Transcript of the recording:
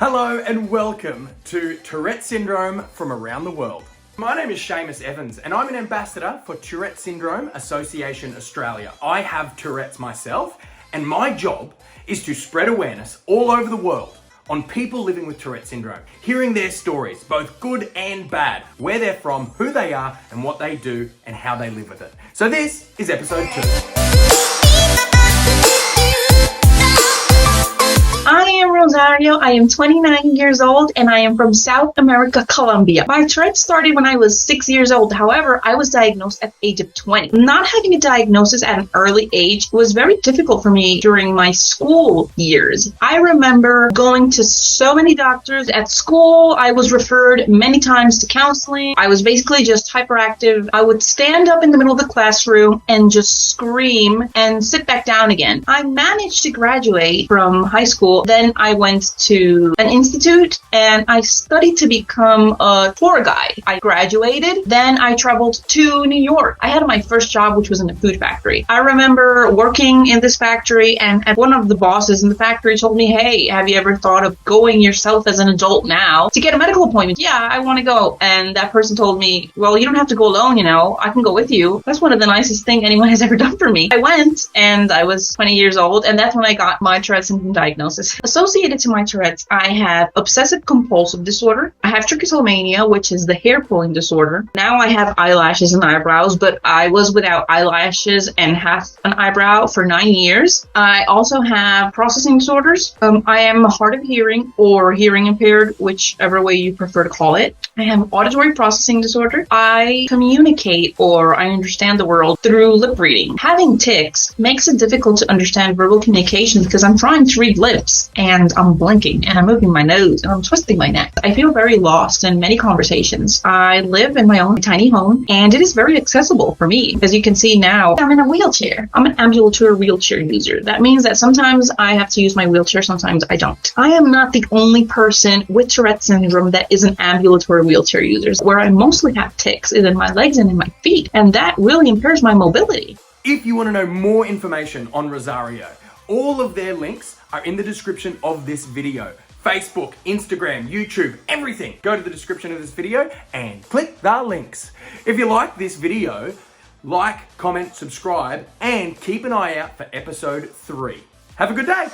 Hello and welcome to Tourette Syndrome from around the world. My name is Seamus Evans and I'm an ambassador for Tourette Syndrome Association Australia. I have Tourette's myself and my job is to spread awareness all over the world on people living with Tourette Syndrome, hearing their stories, both good and bad, where they're from, who they are, and what they do, and how they live with it. So this is episode 2. I am Rosario, I am 29 years old, and I am from South America, Colombia. My Tourette started when I was 6 years old. However, I was diagnosed at the age of 20. Not having a diagnosis at an early age was very difficult for me during my school years. I remember going to so many doctors at school. I was referred many times to counseling. I was basically just hyperactive. I would stand up in the middle of the classroom and just scream and sit back down again. I managed to graduate from high school. Then I went to an institute and I studied to become a tour guide. I graduated. Then I traveled to New York. I had my first job, which was in a food factory. I remember working in this factory and one of the bosses in the factory told me, "Hey, have you ever thought of going yourself as an adult now to get a medical appointment?" "Yeah, I want to go." And that person told me, "Well, you don't have to go alone, I can go with you." That's one of the nicest things anyone has ever done for me. I went and I was 20 years old and that's when I got my Tourette syndrome diagnosis. Associated to my Tourette's, I have obsessive compulsive disorder. I have trichotillomania, which is the hair pulling disorder. Now I have eyelashes and eyebrows, but I was without eyelashes and half an eyebrow for 9 years. I also have processing disorders. I am hard of hearing or hearing impaired, whichever way you prefer to call it. I have auditory processing disorder. I communicate or I understand the world through lip reading. Having tics makes it difficult to understand verbal communication because I'm trying to read lips and I'm blinking and I'm moving my nose and I'm twisting my neck. I feel very lost in many conversations. I live in my own tiny home and it is very accessible for me. As you can see now, I'm in a wheelchair. I'm an ambulatory wheelchair user. That means that sometimes I have to use my wheelchair, sometimes I don't. I am not the only person with Tourette syndrome that is an ambulatory wheelchair user. Where I mostly have tics is in my legs and in my feet, and that really impairs my mobility. If you want to know more information on Rosario, all of their links are in the description of this video. Facebook, Instagram, YouTube, everything. Go to the description of this video and click the links. If you like this video, like, comment, subscribe, and keep an eye out for episode 3. Have a good day.